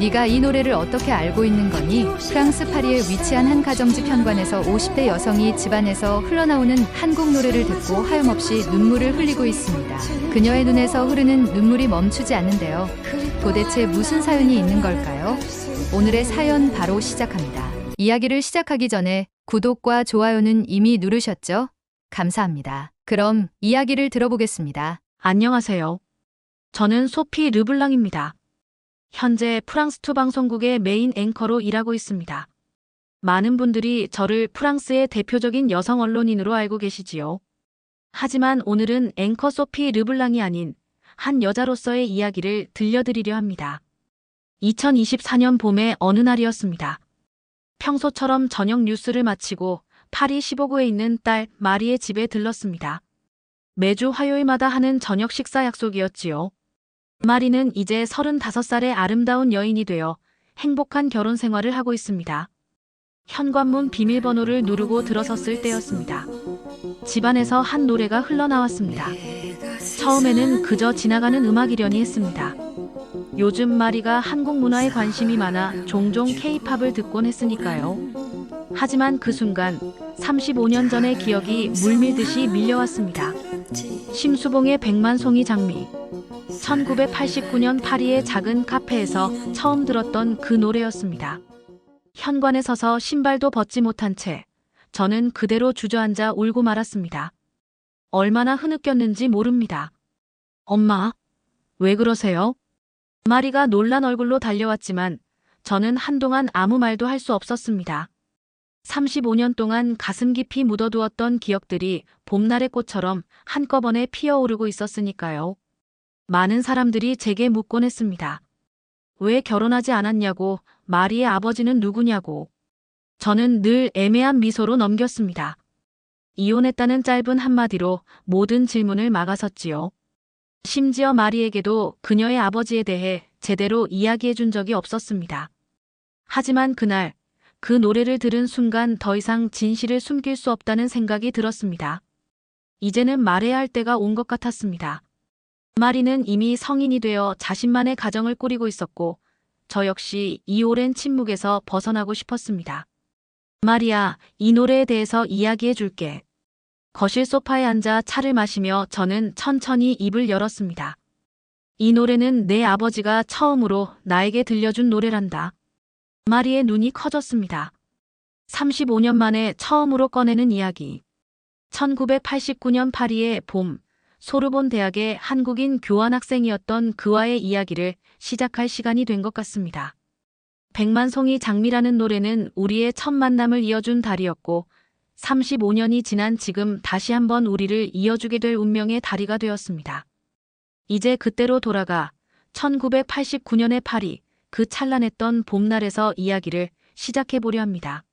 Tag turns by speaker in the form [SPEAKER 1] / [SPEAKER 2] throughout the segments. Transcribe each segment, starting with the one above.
[SPEAKER 1] 네가 이 노래를 어떻게 알고 있는 거니? 프랑스 파리에 위치한 한 가정집 현관에서 50대 여성이 집안에서 흘러나오는 한국 노래를 듣고 하염없이 눈물을 흘리고 있습니다. 그녀의 눈에서 흐르는 눈물이 멈추지 않는데요. 도대체 무슨 사연이 있는 걸까요? 오늘의 사연 바로 시작합니다. 이야기를 시작하기 전에 구독과 좋아요는 이미 누르셨죠? 감사합니다. 그럼 이야기를 들어보겠습니다.
[SPEAKER 2] 안녕하세요. 저는 소피 르블랑입니다. 현재 프랑스2 방송국의 메인 앵커로 일하고 있습니다. 많은 분들이 저를 프랑스의 대표적인 여성 언론인으로 알고 계시지요. 하지만 오늘은 앵커 소피 르블랑이 아닌 한 여자로서의 이야기를 들려드리려 합니다. 2024년 봄의 어느 날이었습니다. 평소처럼 저녁 뉴스를 마치고 파리 15구에 있는 딸 마리의 집에 들렀습니다. 매주 화요일마다 하는 저녁 식사 약속이었지요. 마리는 이제 35살의 아름다운 여인이 되어 행복한 결혼 생활을 하고 있습니다. 현관문 비밀번호를 누르고 들어섰을 때였습니다. 집안에서 한 노래가 흘러나왔습니다. 처음에는 그저 지나가는 음악이려니 했습니다. 요즘 마리가 한국 문화에 관심이 많아 종종 K-팝을 듣곤 했으니까요. 하지만 그 순간 35년 전의 기억이 물밀듯이 밀려왔습니다. 심수봉의 백만송이 장미. 1989년 파리의 작은 카페에서 처음 들었던 그 노래였습니다. 현관에 서서 신발도 벗지 못한 채 저는 그대로 주저앉아 울고 말았습니다. 얼마나 흐느꼈는지 모릅니다. 엄마, 왜 그러세요? 마리가 놀란 얼굴로 달려왔지만 저는 한동안 아무 말도 할 수 없었습니다. 35년 동안 가슴 깊이 묻어두었던 기억들이 봄날의 꽃처럼 한꺼번에 피어오르고 있었으니까요. 많은 사람들이 제게 묻곤 했습니다. 왜 결혼하지 않았냐고, 마리의 아버지는 누구냐고. 저는 늘 애매한 미소로 넘겼습니다. 이혼했다는 짧은 한마디로 모든 질문을 막아섰지요. 심지어 마리에게도 그녀의 아버지에 대해 제대로 이야기해 준 적이 없었습니다. 하지만 그날, 그 노래를 들은 순간 더 이상 진실을 숨길 수 없다는 생각이 들었습니다. 이제는 말해야 할 때가 온 것 같았습니다. 마리는 이미 성인이 되어 자신만의 가정을 꾸리고 있었고 저 역시 이 오랜 침묵에서 벗어나고 싶었습니다. 마리야, 이 노래에 대해서 이야기해 줄게. 거실 소파에 앉아 차를 마시며 저는 천천히 입을 열었습니다. 이 노래는 내 아버지가 처음으로 나에게 들려준 노래란다. 마리의 눈이 커졌습니다. 35년 만에 처음으로 꺼내는 이야기. 1989년 파리의 봄, 소르본 대학의 한국인 교환학생이었던 그와의 이야기를 시작할 시간이 된 것 같습니다. 백만송이 장미라는 노래는 우리의 첫 만남을 이어준 달이었고 35년이 지난 지금 다시 한번 우리를 이어주게 될 운명의 다리가 되었습니다. 이제 그때로 돌아가 1989년의 파리, 그 찬란했던 봄날에서 이야기를 시작해보려 합니다.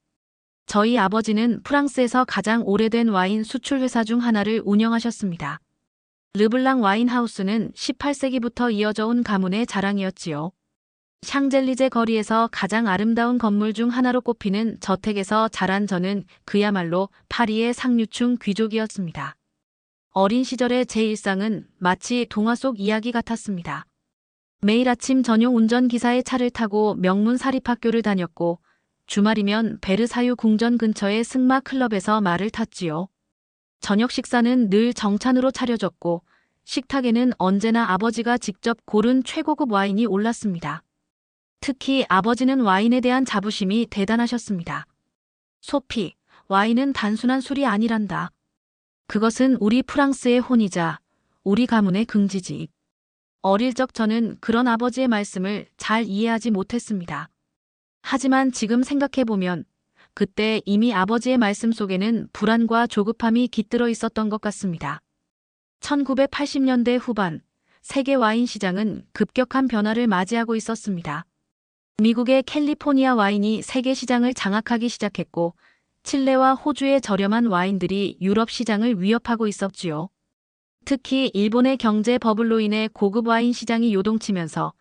[SPEAKER 2] 저희 아버지는 프랑스에서 가장 오래된 와인 수출 회사 중 하나를 운영하셨습니다. 르블랑 와인하우스는 18세기부터 이어져 온 가문의 자랑이었지요. 샹젤리제 거리에서 가장 아름다운 건물 중 하나로 꼽히는 저택에서 자란 저는 그야말로 파리의 상류층 귀족이었습니다. 어린 시절의 제 일상은 마치 동화 속 이야기 같았습니다. 매일 아침 전용 운전기사의 차를 타고 명문 사립학교를 다녔고 주말이면 베르사유 궁전 근처의 승마 클럽에서 말을 탔지요. 저녁 식사는 늘 정찬으로 차려졌고 식탁에는 언제나 아버지가 직접 고른 최고급 와인이 올랐습니다. 특히 아버지는 와인에 대한 자부심이 대단하셨습니다. 소피, 와인은 단순한 술이 아니란다. 그것은 우리 프랑스의 혼이자 우리 가문의 긍지지. 어릴 적 저는 그런 아버지의 말씀을 잘 이해하지 못했습니다. 하지만 지금 생각해보면 그때 이미 아버지의 말씀 속에는 불안과 조급함이 깃들어 있었던 것 같습니다. 1980년대 후반, 세계 와인 시장은 급격한 변화를 맞이하고 있었습니다. 미국의 캘리포니아 와인이 세계 시장을 장악하기 시작했고 칠레와 호주의 저렴한 와인들이 유럽 시장을 위협하고 있었지요. 특히 일본의 경제 버블로 인해 고급 와인 시장이 요동치면서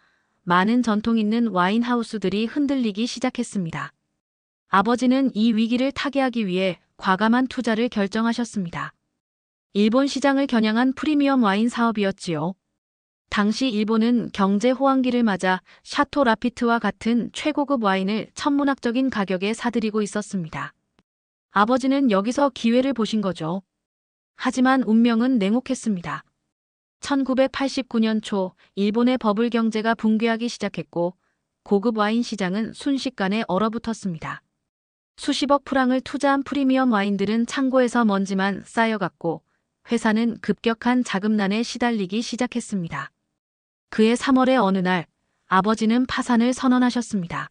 [SPEAKER 2] 많은 전통 있는 와인 하우스들이 흔들리기 시작했습니다. 아버지는 이 위기를 타개하기 위해 과감한 투자를 결정하셨습니다. 일본 시장을 겨냥한 프리미엄 와인 사업이었지요. 당시 일본은 경제 호황기를 맞아 샤토 라피트와 같은 최고급 와인을 천문학적인 가격에 사들이고 있었습니다. 아버지는 여기서 기회를 보신 거죠. 하지만 운명은 냉혹했습니다. 1989년 초 일본의 버블 경제가 붕괴하기 시작했고 고급 와인 시장은 순식간에 얼어붙었습니다. 수십억 프랑을 투자한 프리미엄 와인들은 창고에서 먼지만 쌓여갔고 회사는 급격한 자금난에 시달리기 시작했습니다. 그해 3월의 어느 날 아버지는 파산을 선언하셨습니다.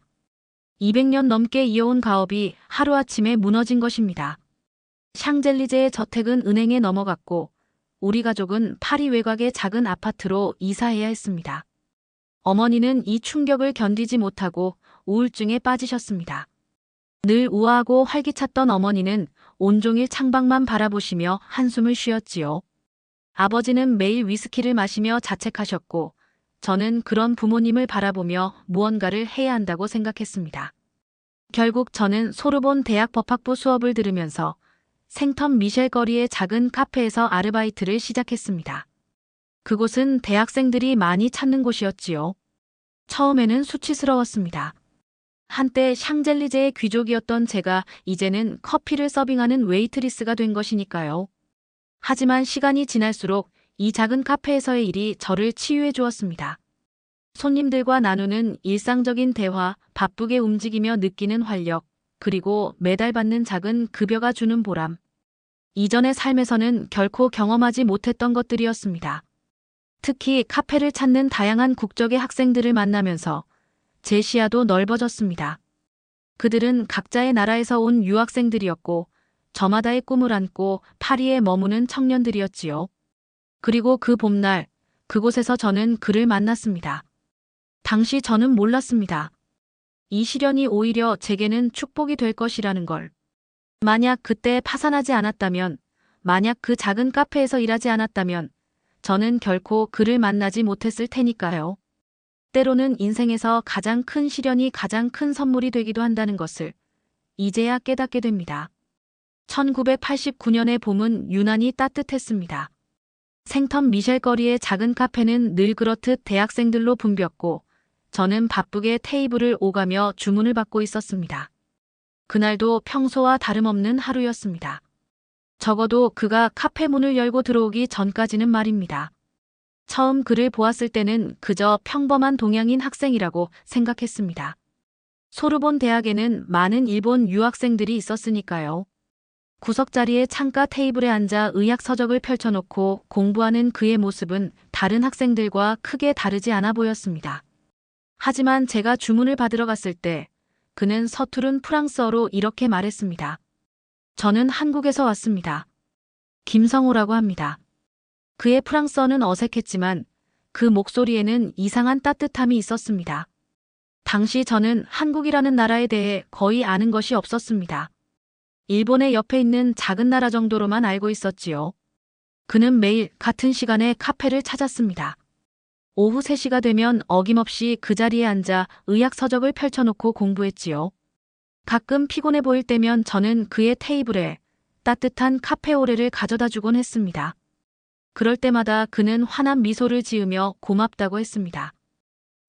[SPEAKER 2] 200년 넘게 이어온 가업이 하루아침에 무너진 것입니다. 샹젤리제의 저택은 은행에 넘어갔고 우리 가족은 파리 외곽의 작은 아파트로 이사해야 했습니다. 어머니는 이 충격을 견디지 못하고 우울증에 빠지셨습니다. 늘 우아하고 활기찼던 어머니는 온종일 창밖만 바라보시며 한숨을 쉬었지요. 아버지는 매일 위스키를 마시며 자책하셨고 저는 그런 부모님을 바라보며 무언가를 해야 한다고 생각했습니다. 결국 저는 소르본 대학 법학부 수업을 들으면서 생텀 미셸 거리의 작은 카페에서 아르바이트를 시작했습니다. 그곳은 대학생들이 많이 찾는 곳이었지요. 처음에는 수치스러웠습니다. 한때 샹젤리제의 귀족이었던 제가 이제는 커피를 서빙하는 웨이트리스가 된 것이니까요. 하지만 시간이 지날수록 이 작은 카페에서의 일이 저를 치유해 주었습니다. 손님들과 나누는 일상적인 대화, 바쁘게 움직이며 느끼는 활력, 그리고 매달 받는 작은 급여가 주는 보람. 이전의 삶에서는 결코 경험하지 못했던 것들이었습니다. 특히 카페를 찾는 다양한 국적의 학생들을 만나면서 제 시야도 넓어졌습니다. 그들은 각자의 나라에서 온 유학생들이었고 저마다의 꿈을 안고 파리에 머무는 청년들이었지요. 그리고 그 봄날 그곳에서 저는 그를 만났습니다. 당시 저는 몰랐습니다. 이 시련이 오히려 제게는 축복이 될 것이라는 걸. 만약 그때 파산하지 않았다면, 만약 그 작은 카페에서 일하지 않았다면 저는 결코 그를 만나지 못했을 테니까요. 때로는 인생에서 가장 큰 시련이 가장 큰 선물이 되기도 한다는 것을 이제야 깨닫게 됩니다. 1989년의 봄은 유난히 따뜻했습니다. 생텀 미셸 거리의 작은 카페는 늘 그렇듯 대학생들로 붐볐고 저는 바쁘게 테이블을 오가며 주문을 받고 있었습니다. 그날도 평소와 다름없는 하루였습니다. 적어도 그가 카페 문을 열고 들어오기 전까지는 말입니다. 처음 그를 보았을 때는 그저 평범한 동양인 학생이라고 생각했습니다. 소르본 대학에는 많은 일본 유학생들이 있었으니까요. 구석자리의 창가 테이블에 앉아 의학 서적을 펼쳐놓고 공부하는 그의 모습은 다른 학생들과 크게 다르지 않아 보였습니다. 하지만 제가 주문을 받으러 갔을 때 그는 서투른 프랑스어로 이렇게 말했습니다. 저는 한국에서 왔습니다. 김성호라고 합니다. 그의 프랑스어는 어색했지만 그 목소리에는 이상한 따뜻함이 있었습니다. 당시 저는 한국이라는 나라에 대해 거의 아는 것이 없었습니다. 일본의 옆에 있는 작은 나라 정도로만 알고 있었지요. 그는 매일 같은 시간에 카페를 찾았습니다. 오후 3시가 되면 어김없이 그 자리에 앉아 의학 서적을 펼쳐놓고 공부했지요. 가끔 피곤해 보일 때면 저는 그의 테이블에 따뜻한 카페오레를 가져다 주곤 했습니다. 그럴 때마다 그는 환한 미소를 지으며 고맙다고 했습니다.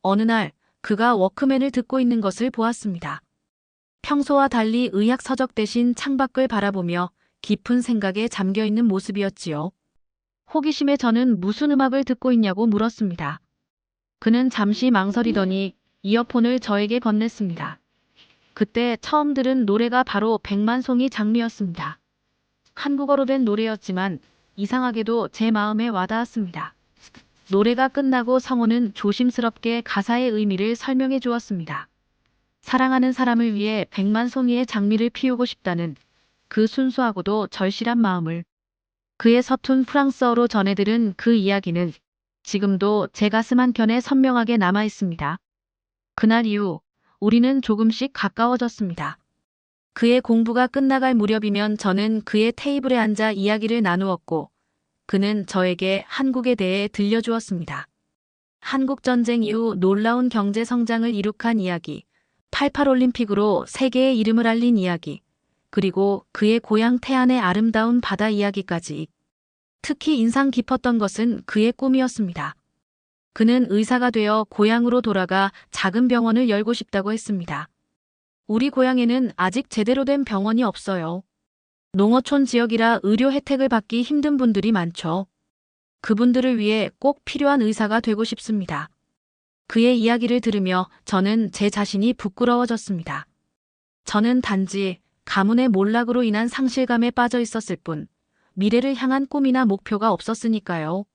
[SPEAKER 2] 어느 날 그가 워크맨을 듣고 있는 것을 보았습니다. 평소와 달리 의학 서적 대신 창밖을 바라보며 깊은 생각에 잠겨있는 모습이었지요. 호기심에 저는 무슨 음악을 듣고 있냐고 물었습니다. 그는 잠시 망설이더니 이어폰을 저에게 건넸습니다. 그때 처음 들은 노래가 바로 백만송이 장미였습니다. 한국어로 된 노래였지만 이상하게도 제 마음에 와닿았습니다. 노래가 끝나고 성호는 조심스럽게 가사의 의미를 설명해 주었습니다. 사랑하는 사람을 위해 백만송이의 장미를 피우고 싶다는 그 순수하고도 절실한 마음을 그의 서툰 프랑스어로 전해들은 그 이야기는 지금도 제 가슴 한켠에 선명하게 남아 있습니다. 그날 이후 우리는 조금씩 가까워졌습니다. 그의 공부가 끝나갈 무렵이면 저는 그의 테이블에 앉아 이야기를 나누었고 그는 저에게 한국에 대해 들려주었습니다. 한국전쟁 이후 놀라운 경제 성장을 이룩한 이야기, 88 올림픽으로 세계의 이름을 알린 이야기, 그리고 그의 고향 태안의 아름다운 바다 이야기까지. 특히 인상 깊었던 것은 그의 꿈이었습니다. 그는 의사가 되어 고향으로 돌아가 작은 병원을 열고 싶다고 했습니다. 우리 고향에는 아직 제대로 된 병원이 없어요. 농어촌 지역이라 의료 혜택을 받기 힘든 분들이 많죠. 그분들을 위해 꼭 필요한 의사가 되고 싶습니다. 그의 이야기를 들으며 저는 제 자신이 부끄러워졌습니다. 저는 단지 가문의 몰락으로 인한 상실감에 빠져 있었을 뿐 미래를 향한 꿈이나 목표가 없었으니까요.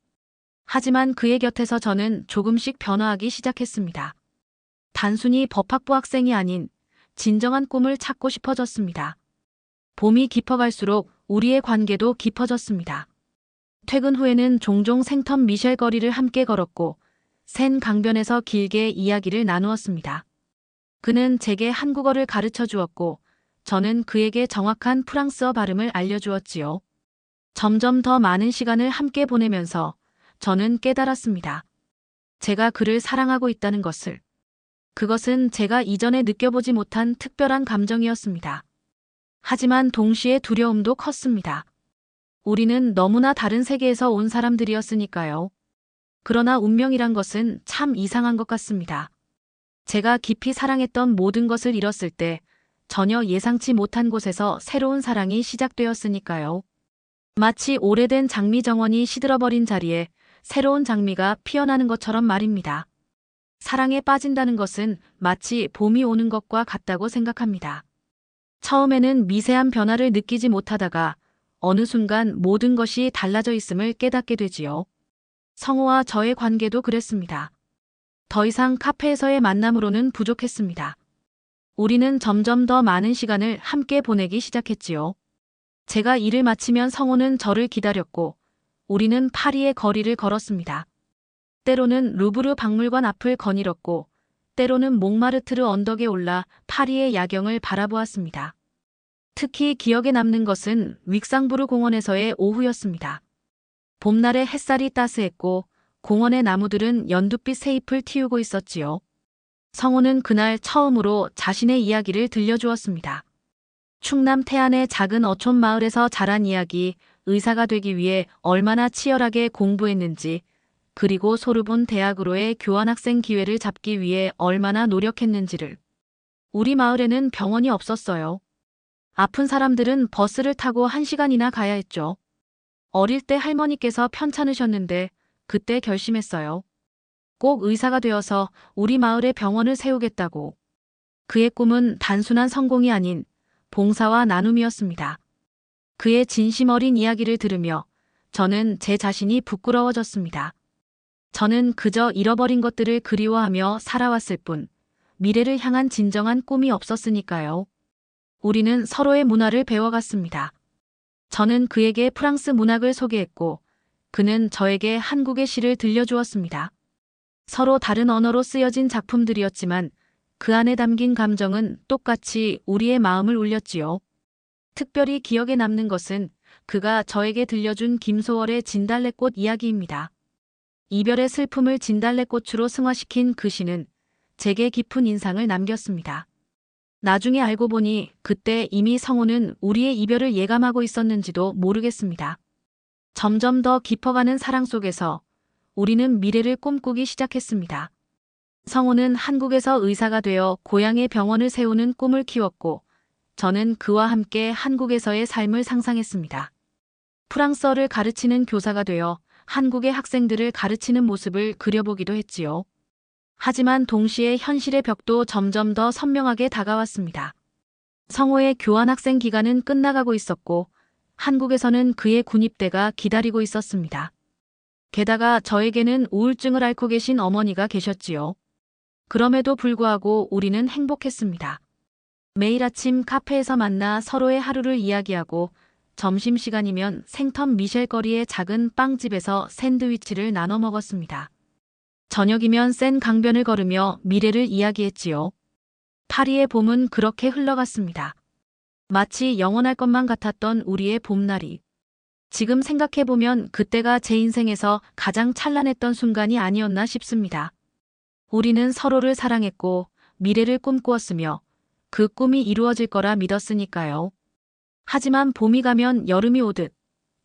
[SPEAKER 2] 하지만 그의 곁에서 저는 조금씩 변화하기 시작했습니다. 단순히 법학부 학생이 아닌 진정한 꿈을 찾고 싶어졌습니다. 봄이 깊어갈수록 우리의 관계도 깊어졌습니다. 퇴근 후에는 종종 생텀 미셸 거리를 함께 걸었고 센 강변에서 길게 이야기를 나누었습니다. 그는 제게 한국어를 가르쳐 주었고 저는 그에게 정확한 프랑스어 발음을 알려주었지요. 점점 더 많은 시간을 함께 보내면서 저는 깨달았습니다. 제가 그를 사랑하고 있다는 것을. 그것은 제가 이전에 느껴보지 못한 특별한 감정이었습니다. 하지만 동시에 두려움도 컸습니다. 우리는 너무나 다른 세계에서 온 사람들이었으니까요. 그러나 운명이란 것은 참 이상한 것 같습니다. 제가 깊이 사랑했던 모든 것을 잃었을 때 전혀 예상치 못한 곳에서 새로운 사랑이 시작되었으니까요. 마치 오래된 장미 정원이 시들어버린 자리에 새로운 장미가 피어나는 것처럼 말입니다. 사랑에 빠진다는 것은 마치 봄이 오는 것과 같다고 생각합니다. 처음에는 미세한 변화를 느끼지 못하다가 어느 순간 모든 것이 달라져 있음을 깨닫게 되지요. 성호와 저의 관계도 그랬습니다. 더 이상 카페에서의 만남으로는 부족했습니다. 우리는 점점 더 많은 시간을 함께 보내기 시작했지요. 제가 일을 마치면 성호는 저를 기다렸고 우리는 파리의 거리를 걸었습니다. 때로는 루브르 박물관 앞을 거닐었고 때로는 몽마르트르 언덕에 올라 파리의 야경을 바라보았습니다. 특히 기억에 남는 것은 윅상부르 공원에서의 오후였습니다. 봄날의 햇살이 따스했고 공원의 나무들은 연두빛 새잎을 틔우고 있었지요. 성호는 그날 처음으로 자신의 이야기를 들려주었습니다. 충남 태안의 작은 어촌 마을에서 자란 이야기, 의사가 되기 위해 얼마나 치열하게 공부했는지, 그리고 소르본 대학으로의 교환학생 기회를 잡기 위해 얼마나 노력했는지를. 우리 마을에는 병원이 없었어요. 아픈 사람들은 버스를 타고 1시간이나 가야 했죠. 어릴 때 할머니께서 편찮으셨는데 그때 결심했어요. 꼭 의사가 되어서 우리 마을에 병원을 세우겠다고. 그의 꿈은 단순한 성공이 아닌 봉사와 나눔이었습니다. 그의 진심 어린 이야기를 들으며 저는 제 자신이 부끄러워졌습니다. 저는 그저 잃어버린 것들을 그리워하며 살아왔을 뿐 미래를 향한 진정한 꿈이 없었으니까요. 우리는 서로의 문화를 배워갔습니다. 저는 그에게 프랑스 문학을 소개했고 그는 저에게 한국의 시를 들려주었습니다. 서로 다른 언어로 쓰여진 작품들이었지만 그 안에 담긴 감정은 똑같이 우리의 마음을 울렸지요. 특별히 기억에 남는 것은 그가 저에게 들려준 김소월의 진달래꽃 이야기입니다. 이별의 슬픔을 진달래꽃으로 승화시킨 그 시는 제게 깊은 인상을 남겼습니다. 나중에 알고 보니 그때 이미 성호는 우리의 이별을 예감하고 있었는지도 모르겠습니다. 점점 더 깊어가는 사랑 속에서 우리는 미래를 꿈꾸기 시작했습니다. 성호는 한국에서 의사가 되어 고향의 병원을 세우는 꿈을 키웠고 저는 그와 함께 한국에서의 삶을 상상했습니다. 프랑스어를 가르치는 교사가 되어 한국의 학생들을 가르치는 모습을 그려보기도 했지요. 하지만 동시에 현실의 벽도 점점 더 선명하게 다가왔습니다. 성호의 교환학생 기간은 끝나가고 있었고 한국에서는 그의 군입대가 기다리고 있었습니다. 게다가 저에게는 우울증을 앓고 계신 어머니가 계셨지요. 그럼에도 불구하고 우리는 행복했습니다. 매일 아침 카페에서 만나 서로의 하루를 이야기하고 점심시간이면 생텀 미셸 거리의 작은 빵집에서 샌드위치를 나눠 먹었습니다. 저녁이면 센 강변을 걸으며 미래를 이야기했지요. 파리의 봄은 그렇게 흘러갔습니다. 마치 영원할 것만 같았던 우리의 봄날이. 지금 생각해보면 그때가 제 인생에서 가장 찬란했던 순간이 아니었나 싶습니다. 우리는 서로를 사랑했고 미래를 꿈꾸었으며 그 꿈이 이루어질 거라 믿었으니까요. 하지만 봄이 가면 여름이 오듯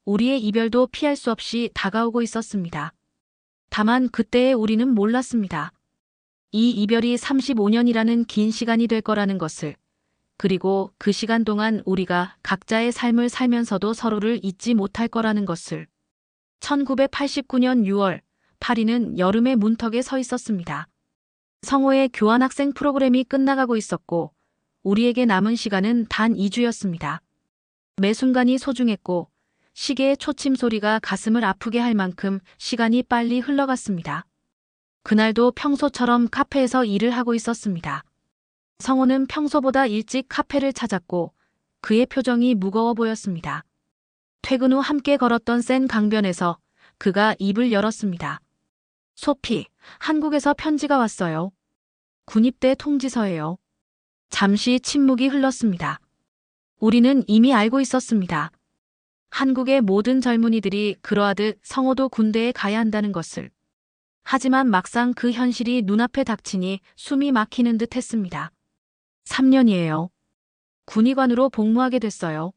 [SPEAKER 2] 우리의 이별도 피할 수 없이 다가오고 있었습니다. 다만 그때의 우리는 몰랐습니다. 이 이별이 35년이라는 긴 시간이 될 거라는 것을, 그리고 그 시간 동안 우리가 각자의 삶을 살면서도 서로를 잊지 못할 거라는 것을. 1989년 6월, 파리는 여름의 문턱에 서 있었습니다. 성호의 교환학생 프로그램이 끝나가고 있었고, 우리에게 남은 시간은 단 2주였습니다. 매 순간이 소중했고, 시계의 초침 소리가 가슴을 아프게 할 만큼 시간이 빨리 흘러갔습니다. 그날도 평소처럼 카페에서 일을 하고 있었습니다. 성호는 평소보다 일찍 카페를 찾았고, 그의 표정이 무거워 보였습니다. 퇴근 후 함께 걸었던 센 강변에서 그가 입을 열었습니다. 소피, 한국에서 편지가 왔어요. 군입대 통지서예요. 잠시 침묵이 흘렀습니다. 우리는 이미 알고 있었습니다. 한국의 모든 젊은이들이 그러하듯 성호도 군대에 가야 한다는 것을. 하지만 막상 그 현실이 눈앞에 닥치니 숨이 막히는 듯 했습니다. 3년이에요. 군의관으로 복무하게 됐어요.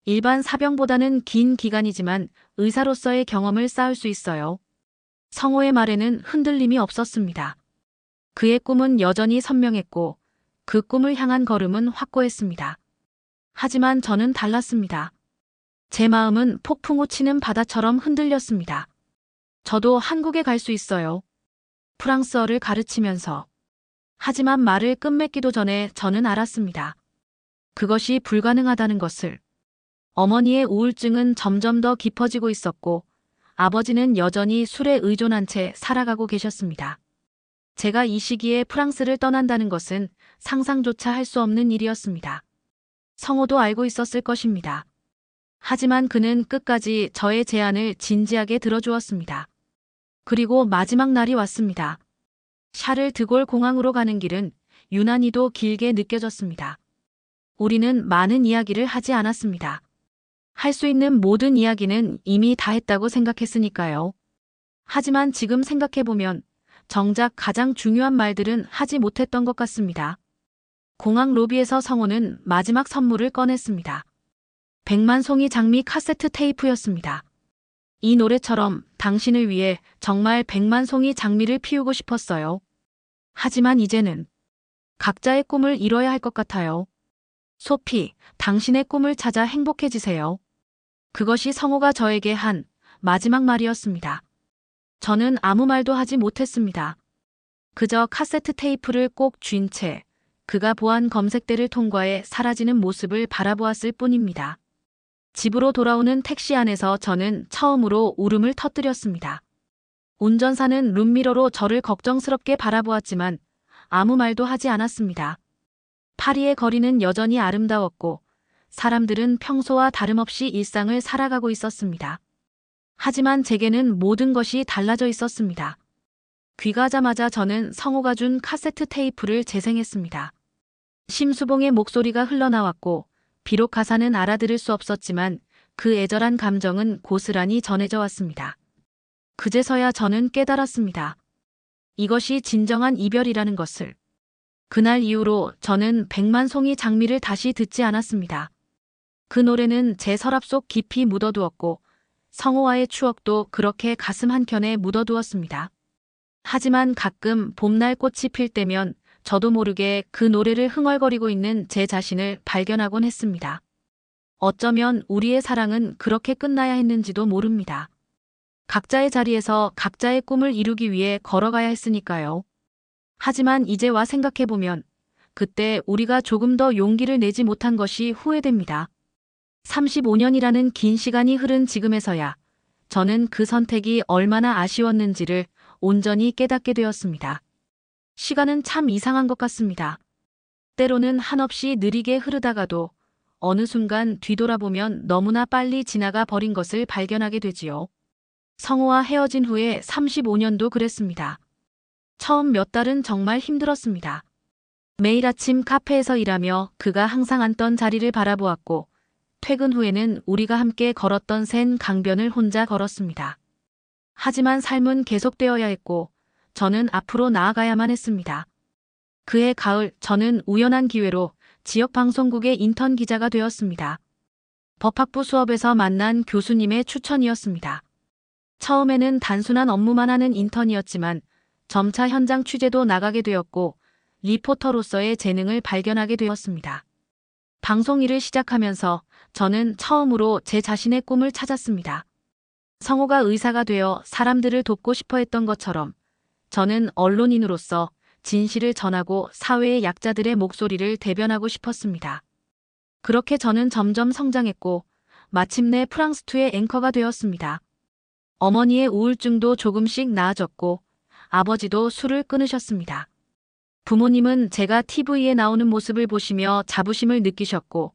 [SPEAKER 2] 일반 사병보다는 긴 기간이지만 의사로서의 경험을 쌓을 수 있어요. 성호의 말에는 흔들림이 없었습니다. 그의 꿈은 여전히 선명했고 그 꿈을 향한 걸음은 확고했습니다. 하지만 저는 달랐습니다. 제 마음은 폭풍우 치는 바다처럼 흔들렸습니다. 저도 한국에 갈 수 있어요. 프랑스어를 가르치면서. 하지만 말을 끝맺기도 전에 저는 알았습니다. 그것이 불가능하다는 것을. 어머니의 우울증은 점점 더 깊어지고 있었고 아버지는 여전히 술에 의존한 채 살아가고 계셨습니다. 제가 이 시기에 프랑스를 떠난다는 것은 상상조차 할 수 없는 일이었습니다. 성호도 알고 있었을 것입니다. 하지만 그는 끝까지 저의 제안을 진지하게 들어주었습니다. 그리고 마지막 날이 왔습니다. 샤를 드골 공항으로 가는 길은 유난히도 길게 느껴졌습니다. 우리는 많은 이야기를 하지 않았습니다. 할 수 있는 모든 이야기는 이미 다 했다고 생각했으니까요. 하지만 지금 생각해보면 정작 가장 중요한 말들은 하지 못했던 것 같습니다. 공항 로비에서 성호는 마지막 선물을 꺼냈습니다. 100만 송이 장미 카세트 테이프였습니다. 이 노래처럼 당신을 위해 정말 100만 송이 장미를 피우고 싶었어요. 하지만 이제는 각자의 꿈을 이뤄야 할 것 같아요. 소피, 당신의 꿈을 찾아 행복해지세요. 그것이 성호가 저에게 한 마지막 말이었습니다. 저는 아무 말도 하지 못했습니다. 그저 카세트 테이프를 꼭 쥔 채 그가 보안 검색대를 통과해 사라지는 모습을 바라보았을 뿐입니다. 집으로 돌아오는 택시 안에서 저는 처음으로 울음을 터뜨렸습니다. 운전사는 룸미러로 저를 걱정스럽게 바라보았지만 아무 말도 하지 않았습니다. 파리의 거리는 여전히 아름다웠고 사람들은 평소와 다름없이 일상을 살아가고 있었습니다. 하지만 제게는 모든 것이 달라져 있었습니다. 귀가하자마자 저는 성호가 준 카세트 테이프를 재생했습니다. 심수봉의 목소리가 흘러나왔고 비록 가사는 알아들을 수 없었지만 그 애절한 감정은 고스란히 전해져 왔습니다. 그제서야 저는 깨달았습니다. 이것이 진정한 이별이라는 것을. 그날 이후로 저는 100만 송이 장미를 다시 듣지 않았습니다. 그 노래는 제 서랍 속 깊이 묻어두었고 성호와의 추억도 그렇게 가슴 한켠에 묻어두었습니다. 하지만 가끔 봄날 꽃이 필 때면 저도 모르게 그 노래를 흥얼거리고 있는 제 자신을 발견하곤 했습니다. 어쩌면 우리의 사랑은 그렇게 끝나야 했는지도 모릅니다. 각자의 자리에서 각자의 꿈을 이루기 위해 걸어가야 했으니까요. 하지만 이제 와 생각해보면 그때 우리가 조금 더 용기를 내지 못한 것이 후회됩니다. 35년이라는 긴 시간이 흐른 지금에서야 저는 그 선택이 얼마나 아쉬웠는지를 온전히 깨닫게 되었습니다. 시간은 참 이상한 것 같습니다. 때로는 한없이 느리게 흐르다가도 어느 순간 뒤돌아보면 너무나 빨리 지나가 버린 것을 발견하게 되지요. 성호와 헤어진 후에 35년도 그랬습니다. 처음 몇 달은 정말 힘들었습니다. 매일 아침 카페에서 일하며 그가 항상 앉던 자리를 바라보았고 퇴근 후에는 우리가 함께 걸었던 센 강변을 혼자 걸었습니다. 하지만 삶은 계속되어야 했고 저는 앞으로 나아가야만 했습니다. 그해 가을 저는 우연한 기회로 지역방송국의 인턴 기자가 되었습니다. 법학부 수업에서 만난 교수님의 추천이었습니다. 처음에는 단순한 업무만 하는 인턴이었지만 점차 현장 취재도 나가게 되었고 리포터로서의 재능을 발견하게 되었습니다. 방송 일을 시작하면서 저는 처음으로 제 자신의 꿈을 찾았습니다. 성우가 의사가 되어 사람들을 돕고 싶어 했던 것처럼 저는 언론인으로서 진실을 전하고 사회의 약자들의 목소리를 대변하고 싶었습니다. 그렇게 저는 점점 성장했고 마침내 프랑스2의 앵커가 되었습니다. 어머니의 우울증도 조금씩 나아졌고 아버지도 술을 끊으셨습니다. 부모님은 제가 TV에 나오는 모습을 보시며 자부심을 느끼셨고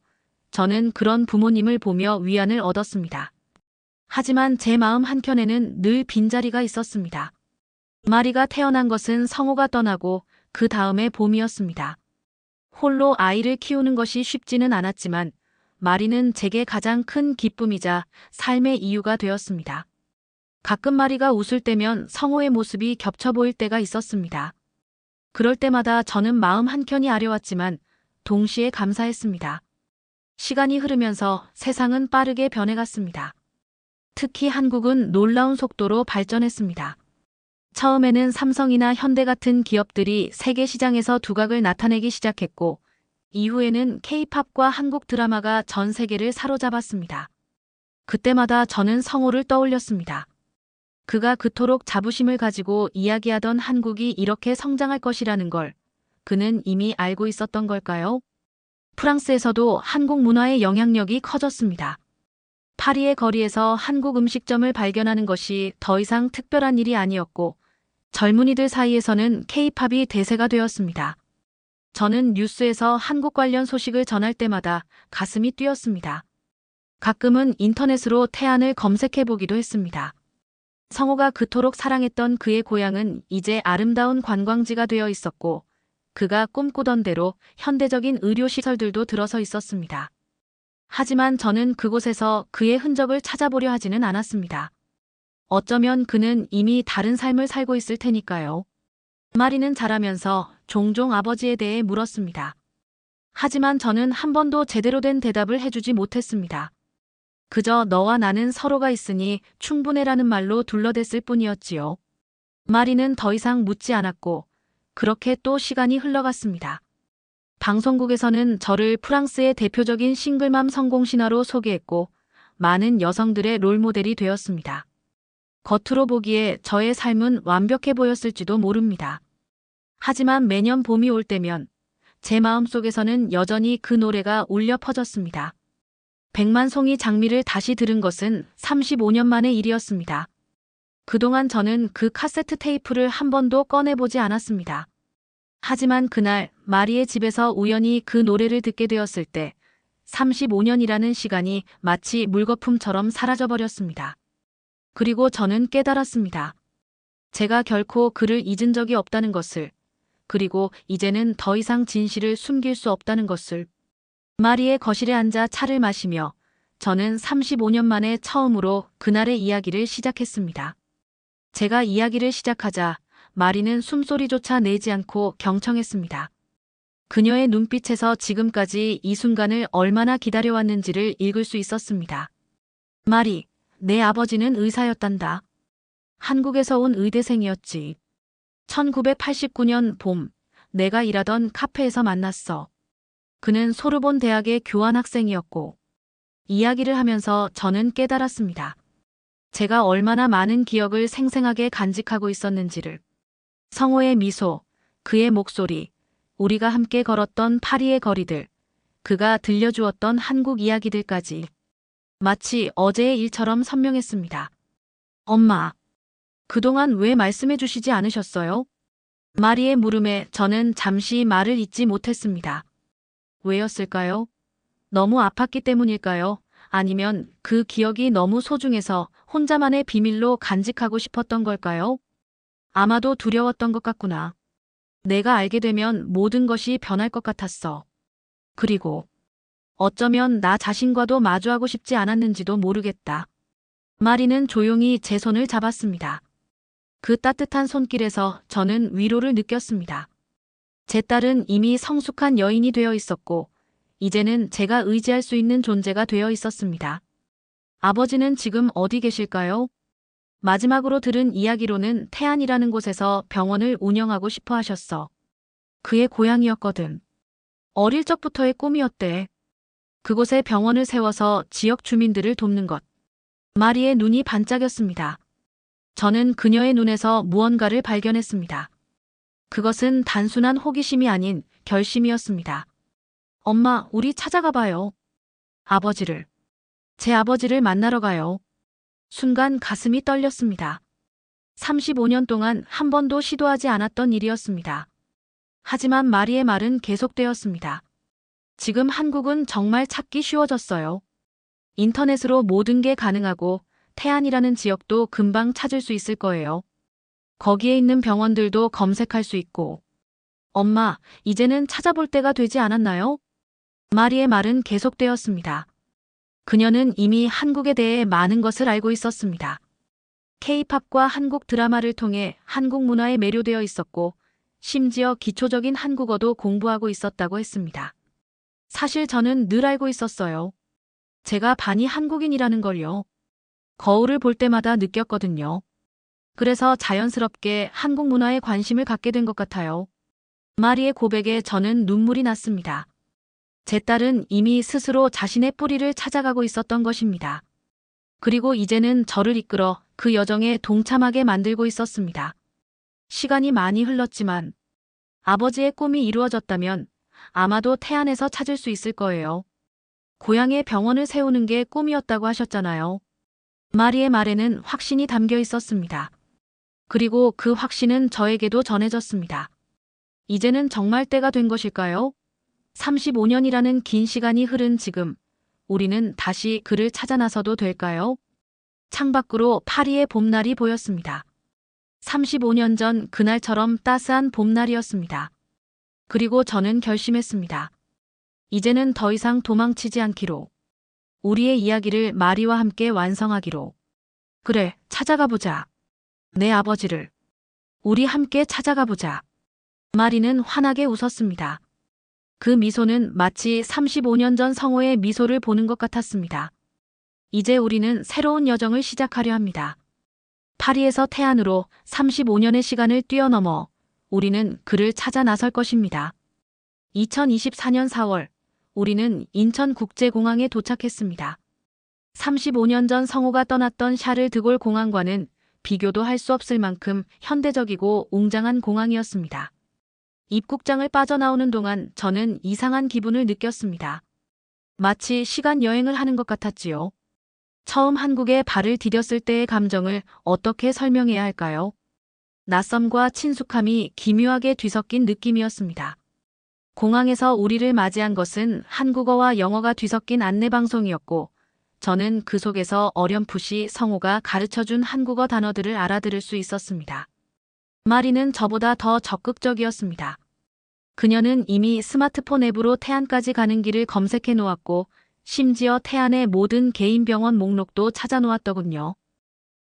[SPEAKER 2] 저는 그런 부모님을 보며 위안을 얻었습니다. 하지만 제 마음 한켠에는 늘 빈자리가 있었습니다. 마리가 태어난 것은 성우가 떠나고 그 다음에 봄이었습니다. 홀로 아이를 키우는 것이 쉽지는 않았지만 마리는 제게 가장 큰 기쁨이자 삶의 이유가 되었습니다. 가끔 마리가 웃을 때면 성우의 모습이 겹쳐 보일 때가 있었습니다. 그럴 때마다 저는 마음 한켠이 아려왔지만 동시에 감사했습니다. 시간이 흐르면서 세상은 빠르게 변해갔습니다. 특히 한국은 놀라운 속도로 발전했습니다. 처음에는 삼성이나 현대 같은 기업들이 세계 시장에서 두각을 나타내기 시작했고 이후에는 K-팝과 한국 드라마가 전 세계를 사로잡았습니다. 그때마다 저는 성우를 떠올렸습니다. 그가 그토록 자부심을 가지고 이야기하던 한국이 이렇게 성장할 것이라는 걸 그는 이미 알고 있었던 걸까요? 프랑스에서도 한국 문화의 영향력이 커졌습니다. 파리의 거리에서 한국 음식점을 발견하는 것이 더 이상 특별한 일이 아니었고 젊은이들 사이에서는 K-팝이 대세가 되었습니다. 저는 뉴스에서 한국 관련 소식을 전할 때마다 가슴이 뛰었습니다. 가끔은 인터넷으로 태안을 검색해보기도 했습니다. 성우가 그토록 사랑했던 그의 고향은 이제 아름다운 관광지가 되어 있었고 그가 꿈꾸던 대로 현대적인 의료시설들도 들어서 있었습니다. 하지만 저는 그곳에서 그의 흔적을 찾아보려 하지는 않았습니다. 어쩌면 그는 이미 다른 삶을 살고 있을 테니까요. 마리는 자라면서 종종 아버지에 대해 물었습니다. 하지만 저는 한 번도 제대로 된 대답을 해주지 못했습니다. 그저 너와 나는 서로가 있으니 충분해라는 말로 둘러댔을 뿐이었지요. 마리는 더 이상 묻지 않았고 그렇게 또 시간이 흘러갔습니다. 방송국에서는 저를 프랑스의 대표적인 싱글맘 성공신화로 소개했고 많은 여성들의 롤모델이 되었습니다. 겉으로 보기에 저의 삶은 완벽해 보였을지도 모릅니다. 하지만 매년 봄이 올 때면 제 마음속에서는 여전히 그 노래가 울려 퍼졌습니다. 백만송이 장미를 다시 들은 것은 35년 만의 일이었습니다. 그동안 저는 그 카세트 테이프를 한 번도 꺼내보지 않았습니다. 하지만 그날 마리의 집에서 우연히 그 노래를 듣게 되었을 때 35년이라는 시간이 마치 물거품처럼 사라져버렸습니다. 그리고 저는 깨달았습니다. 제가 결코 그를 잊은 적이 없다는 것을, 그리고 이제는 더 이상 진실을 숨길 수 없다는 것을. 마리의 거실에 앉아 차를 마시며 저는 35년 만에 처음으로 그날의 이야기를 시작했습니다. 제가 이야기를 시작하자 마리는 숨소리조차 내지 않고 경청했습니다. 그녀의 눈빛에서 지금까지 이 순간을 얼마나 기다려왔는지를 읽을 수 있었습니다. 마리, 내 아버지는 의사였단다. 한국에서 온 의대생이었지. 1989년 봄, 내가 일하던 카페에서 만났어. 그는 소르본 대학의 교환학생이었고 이야기를 하면서 저는 깨달았습니다. 제가 얼마나 많은 기억을 생생하게 간직하고 있었는지를. 성호의 미소, 그의 목소리, 우리가 함께 걸었던 파리의 거리들, 그가 들려주었던 한국 이야기들까지 마치 어제의 일처럼 선명했습니다. 엄마, 그동안 왜 말씀해 주시지 않으셨어요? 마리의 물음에 저는 잠시 말을 잇지 못했습니다. 왜였을까요? 너무 아팠기 때문일까요? 아니면 그 기억이 너무 소중해서 혼자만의 비밀로 간직하고 싶었던 걸까요? 아마도 두려웠던 것 같구나. 내가 알게 되면 모든 것이 변할 것 같았어. 그리고 어쩌면 나 자신과도 마주하고 싶지 않았는지도 모르겠다. 마리는 조용히 제 손을 잡았습니다. 그 따뜻한 손길에서 저는 위로를 느꼈습니다. 제 딸은 이미 성숙한 여인이 되어 있었고 이제는 제가 의지할 수 있는 존재가 되어 있었습니다. 아버지는 지금 어디 계실까요? 마지막으로 들은 이야기로는 태안이라는 곳에서 병원을 운영하고 싶어 하셨어. 그의 고향이었거든. 어릴 적부터의 꿈이었대. 그곳에 병원을 세워서 지역 주민들을 돕는 것. 마리의 눈이 반짝였습니다. 저는 그녀의 눈에서 무언가를 발견했습니다. 그것은 단순한 호기심이 아닌 결심이었습니다. 엄마, 우리 찾아가 봐요. 아버지를. 제 아버지를 만나러 가요. 순간 가슴이 떨렸습니다. 35년 동안 한 번도 시도하지 않았던 일이었습니다. 하지만 마리의 말은 계속되었습니다. 지금 한국은 정말 찾기 쉬워졌어요. 인터넷으로 모든 게 가능하고 태안이라는 지역도 금방 찾을 수 있을 거예요. 거기에 있는 병원들도 검색할 수 있고. 엄마, 이제는 찾아볼 때가 되지 않았나요? 마리의 말은 계속되었습니다. 그녀는 이미 한국에 대해 많은 것을 알고 있었습니다. K-팝과 한국 드라마를 통해 한국 문화에 매료되어 있었고, 심지어 기초적인 한국어도 공부하고 있었다고 했습니다. 사실 저는 늘 알고 있었어요. 제가 반이 한국인이라는 걸요. 거울을 볼 때마다 느꼈거든요. 그래서 자연스럽게 한국 문화에 관심을 갖게 된 것 같아요. 마리의 고백에 저는 눈물이 났습니다. 제 딸은 이미 스스로 자신의 뿌리를 찾아가고 있었던 것입니다. 그리고 이제는 저를 이끌어 그 여정에 동참하게 만들고 있었습니다. 시간이 많이 흘렀지만 아버지의 꿈이 이루어졌다면 아마도 태안에서 찾을 수 있을 거예요. 고향에 병원을 세우는 게 꿈이었다고 하셨잖아요. 마리의 말에는 확신이 담겨 있었습니다. 그리고 그 확신은 저에게도 전해졌습니다. 이제는 정말 때가 된 것일까요? 35년이라는 긴 시간이 흐른 지금, 우리는 다시 그를 찾아 나서도 될까요? 창밖으로 파리의 봄날이 보였습니다. 35년 전 그날처럼 따스한 봄날이었습니다. 그리고 저는 결심했습니다. 이제는 더 이상 도망치지 않기로. 우리의 이야기를 마리와 함께 완성하기로. 그래, 찾아가 보자. 내 아버지를. 우리 함께 찾아가 보자. 마리는 환하게 웃었습니다. 그 미소는 마치 35년 전 성호의 미소를 보는 것 같았습니다. 이제 우리는 새로운 여정을 시작하려 합니다. 파리에서 태안으로 35년의 시간을 뛰어넘어 우리는 그를 찾아 나설 것입니다. 2024년 4월, 우리는 인천국제공항에 도착했습니다. 35년 전 성호가 떠났던 샤를 드골 공항과는 비교도 할 수 없을 만큼 현대적이고 웅장한 공항이었습니다. 입국장을 빠져나오는 동안 저는 이상한 기분을 느꼈습니다. 마치 시간 여행을 하는 것 같았지요. 처음 한국에 발을 디뎠을 때의 감정을 어떻게 설명해야 할까요? 낯섦과 친숙함이 기묘하게 뒤섞인 느낌이었습니다. 공항에서 우리를 맞이한 것은 한국어와 영어가 뒤섞인 안내방송이었고, 저는 그 속에서 어렴풋이 성호가 가르쳐준 한국어 단어들을 알아들을 수 있었습니다. 마리는 저보다 더 적극적이었습니다. 그녀는 이미 스마트폰 앱으로 태안까지 가는 길을 검색해 놓았고, 심지어 태안의 모든 개인 병원 목록도 찾아 놓았더군요.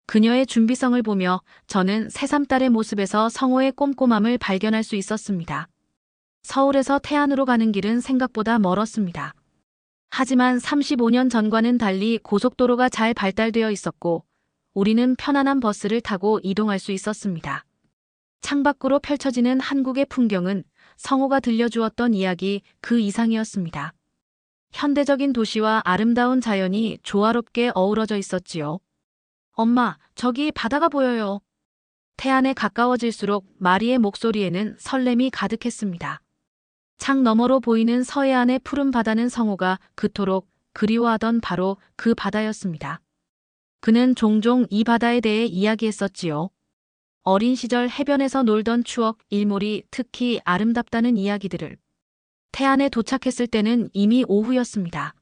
[SPEAKER 2] 그녀의 준비성을 보며 저는 새삼딸의 모습에서 성호의 꼼꼼함을 발견할 수 있었습니다. 서울에서 태안으로 가는 길은 생각보다 멀었습니다. 하지만 35년 전과는 달리 고속도로가 잘 발달되어 있었고, 우리는 편안한 버스를 타고 이동할 수 있었습니다. 창밖으로 펼쳐지는 한국의 풍경은 성호가 들려주었던 이야기 그 이상이었습니다. 현대적인 도시와 아름다운 자연이 조화롭게 어우러져 있었지요. 엄마, 저기 바다가 보여요. 태안에 가까워질수록 마리의 목소리에는 설렘이 가득했습니다. 창 너머로 보이는 서해안의 푸른 바다는 성호가 그토록 그리워하던 바로 그 바다였습니다. 그는 종종 이 바다에 대해 이야기했었지요. 어린 시절 해변에서 놀던 추억, 일몰이 특히 아름답다는 이야기들을. 태안에 도착했을 때는 이미 오후였습니다.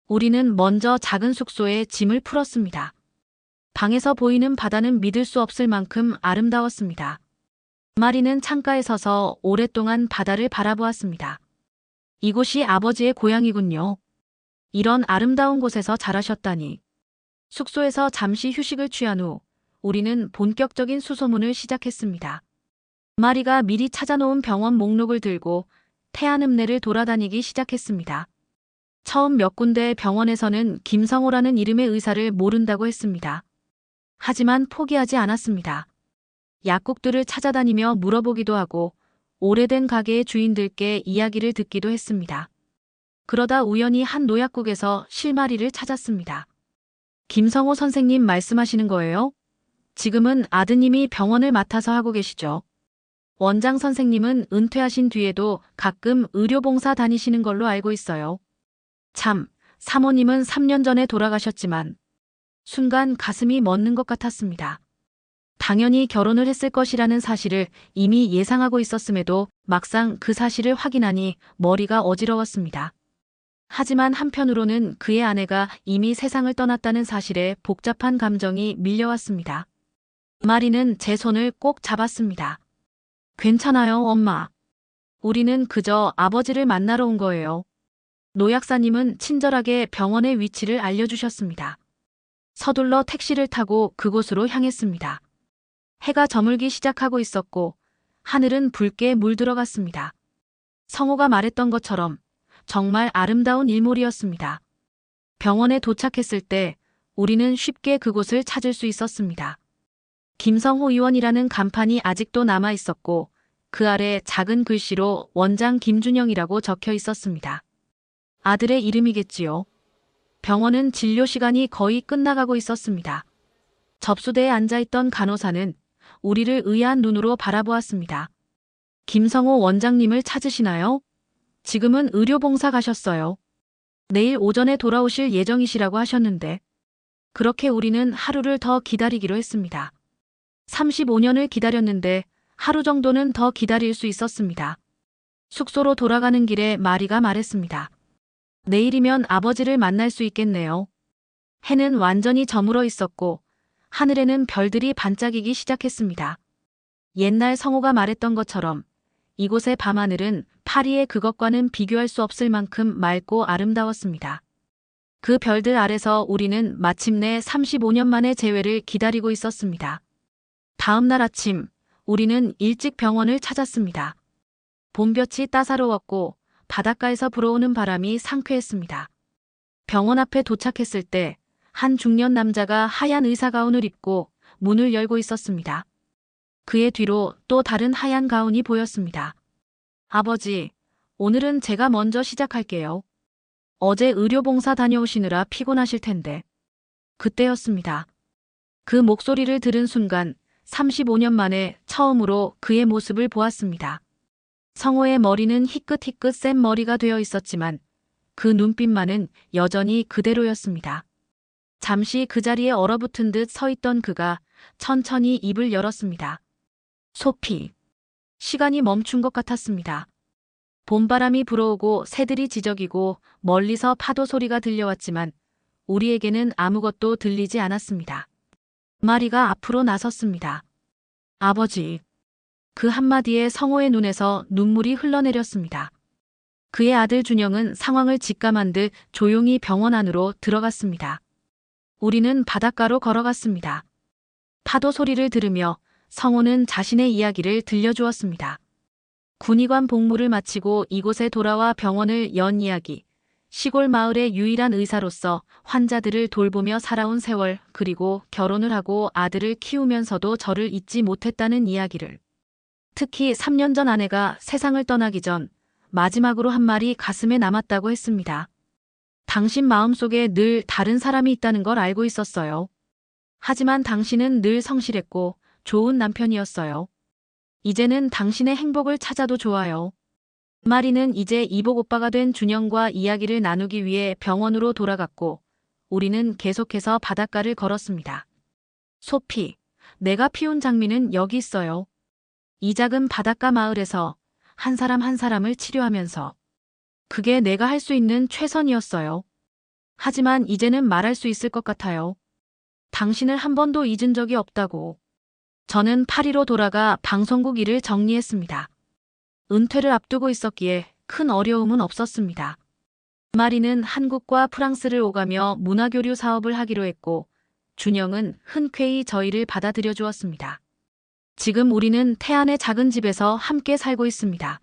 [SPEAKER 2] 우리는 먼저 작은 숙소에 짐을 풀었습니다. 방에서 보이는 바다는 믿을 수 없을 만큼 아름다웠습니다. 마리는 창가에 서서 오랫동안 바다를 바라보았습니다. 이곳이 아버지의 고향이군요. 이런 아름다운 곳에서 자라셨다니. 숙소에서 잠시 휴식을 취한 후 우리는 본격적인 수소문을 시작했습니다. 마리가 미리 찾아놓은 병원 목록을 들고 태안 읍내를 돌아다니기 시작했습니다. 처음 몇 군데의 병원에서는 김성호라는 이름의 의사를 모른다고 했습니다. 하지만 포기하지 않았습니다. 약국들을 찾아다니며 물어보기도 하고 오래된 가게의 주인들께 이야기를 듣기도 했습니다. 그러다 우연히 한 노약국에서 실마리를 찾았습니다. 김성호 선생님 말씀하시는 거예요? 지금은 아드님이 병원을 맡아서 하고 계시죠. 원장 선생님은 은퇴하신 뒤에도 가끔 의료봉사 다니시는 걸로 알고 있어요. 참, 사모님은 3년 전에 돌아가셨지만 순간 가슴이 멎는 것 같았습니다. 당연히 결혼을 했을 것이라는 사실을 이미 예상하고 있었음에도 막상 그 사실을 확인하니 머리가 어지러웠습니다. 하지만 한편으로는 그의 아내가 이미 세상을 떠났다는 사실에 복잡한 감정이 밀려왔습니다. 마리는 제 손을 꼭 잡았습니다. 괜찮아요, 엄마. 우리는 그저 아버지를 만나러 온 거예요. 노 약사님은 친절하게 병원의 위치를 알려주셨습니다. 서둘러 택시를 타고 그곳으로 향했습니다. 해가 저물기 시작하고 있었고 하늘은 붉게 물들어갔습니다. 성호가 말했던 것처럼 정말 아름다운 일몰이었습니다. 병원에 도착했을 때 우리는 쉽게 그곳을 찾을 수 있었습니다. 김성호 의원이라는 간판이 아직도 남아 있었고 그 아래 작은 글씨로 원장 김준영이라고 적혀 있었습니다. 아들의 이름이겠지요. 병원은 진료 시간이 거의 끝나가고 있었습니다. 접수대에 앉아있던 간호사는 우리를 의아한 눈으로 바라보았습니다. 김성호 원장님을 찾으시나요? 지금은 의료봉사 가셨어요. 내일 오전에 돌아오실 예정이시라고 하셨는데 그렇게 우리는 하루를 더 기다리기로 했습니다. 35년을 기다렸는데 하루 정도는 더 기다릴 수 있었습니다. 숙소로 돌아가는 길에 마리가 말했습니다. 내일이면 아버지를 만날 수 있겠네요. 해는 완전히 저물어 있었고 하늘에는 별들이 반짝이기 시작했습니다. 옛날 성호가 말했던 것처럼 이곳의 밤하늘은 파리의 그것과는 비교할 수 없을 만큼 맑고 아름다웠습니다. 그 별들 아래서 우리는 마침내 35년 만의 재회를 기다리고 있었습니다. 다음 날 아침 우리는 일찍 병원을 찾았습니다. 봄볕이 따사로웠고 바닷가에서 불어오는 바람이 상쾌했습니다. 병원 앞에 도착했을 때 한 중년 남자가 하얀 의사가운을 입고 문을 열고 있었습니다. 그의 뒤로 또 다른 하얀 가운이 보였습니다. 아버지, 오늘은 제가 먼저 시작할게요. 어제 의료봉사 다녀오시느라 피곤하실 텐데. 그때였습니다. 그 목소리를 들은 순간 35년 만에 처음으로 그의 모습을 보았습니다. 성호의 머리는 희끗희끗 센 머리가 되어 있었지만 그 눈빛만은 여전히 그대로였습니다. 잠시 그 자리에 얼어붙은 듯 서 있던 그가 천천히 입을 열었습니다. 소피. 시간이 멈춘 것 같았습니다. 봄바람이 불어오고 새들이 지저귀고 멀리서 파도 소리가 들려왔지만 우리에게는 아무것도 들리지 않았습니다. 마리가 앞으로 나섰습니다. 아버지. 그 한마디에 성호의 눈에서 눈물이 흘러내렸습니다. 그의 아들 준영은 상황을 직감한 듯 조용히 병원 안으로 들어갔습니다. 우리는 바닷가로 걸어갔습니다. 파도 소리를 들으며 성호는 자신의 이야기를 들려주었습니다. 군의관 복무를 마치고 이곳에 돌아와 병원을 연 이야기, 시골 마을의 유일한 의사로서 환자들을 돌보며 살아온 세월, 그리고 결혼을 하고 아들을 키우면서도 저를 잊지 못했다는 이야기를. 특히 3년 전 아내가 세상을 떠나기 전 마지막으로 한 말이 가슴에 남았다고 했습니다. 당신 마음속에 늘 다른 사람이 있다는 걸 알고 있었어요. 하지만 당신은 늘 성실했고 좋은 남편이었어요. 이제는 당신의 행복을 찾아도 좋아요. 마리는 이제 이복 오빠가 된 준영과 이야기를 나누기 위해 병원으로 돌아갔고 우리는 계속해서 바닷가를 걸었습니다. 소피, 내가 피운 장미는 여기 있어요. 이 작은 바닷가 마을에서 한 사람 한 사람을 치료하면서 그게 내가 할 수 있는 최선이었어요. 하지만 이제는 말할 수 있을 것 같아요. 당신을 한 번도 잊은 적이 없다고. 저는 파리로 돌아가 방송국 일을 정리했습니다. 은퇴를 앞두고 있었기에 큰 어려움은 없었습니다. 마리는 한국과 프랑스를 오가며 문화교류 사업을 하기로 했고 준영은 흔쾌히 저희를 받아들여 주었습니다. 지금 우리는 태안의 작은 집에서 함께 살고 있습니다.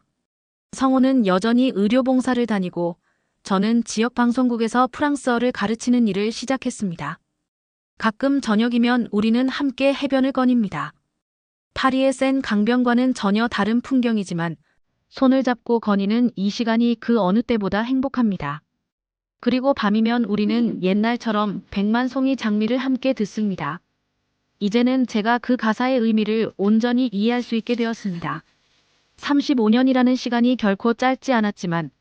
[SPEAKER 2] 성호는 여전히 의료봉사를 다니고 저는 지역 방송국에서 프랑스어를 가르치는 일을 시작했습니다. 가끔 저녁이면 우리는 함께 해변을 거닙니다. 파리의 센 강변과는 전혀 다른 풍경이지만 손을 잡고 거니는 이 시간이 그 어느 때보다 행복합니다. 그리고 밤이면 우리는 옛날처럼 백만송이 장미를 함께 듣습니다. 이제는 제가 그 가사의 의미를 온전히 이해할 수 있게 되었습니다. 35년이라는 시간이 결코 짧지 않았지만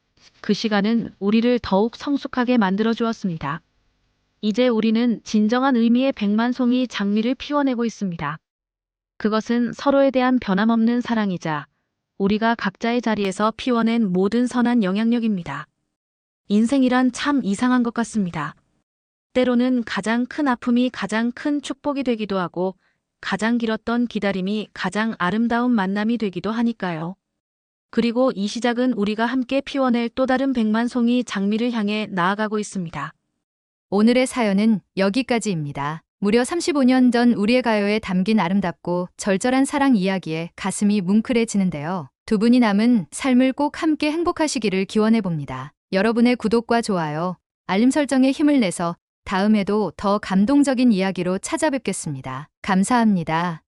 [SPEAKER 2] 그 시간은 우리를 더욱 성숙하게 만들어 주었습니다. 이제 우리는 진정한 의미의 백만송이 장미를 피워내고 있습니다. 그것은 서로에 대한 변함없는 사랑이자 우리가 각자의 자리에서 피워낸 모든 선한 영향력입니다. 인생이란 참 이상한 것 같습니다. 때로는 가장 큰 아픔이 가장 큰 축복이 되기도 하고 가장 길었던 기다림이 가장 아름다운 만남이 되기도 하니까요. 그리고 이 시작은 우리가 함께 피워낼 또 다른 백만송이 장미를 향해 나아가고 있습니다.
[SPEAKER 1] 오늘의 사연은 여기까지입니다. 무려 35년 전 우리의 가요에 담긴 아름답고 절절한 사랑 이야기에 가슴이 뭉클해지는데요. 두 분이 남은 삶을 꼭 함께 행복하시기를 기원해봅니다. 여러분의 구독과 좋아요, 알림 설정에 힘을 내서 다음에도 더 감동적인 이야기로 찾아뵙겠습니다. 감사합니다.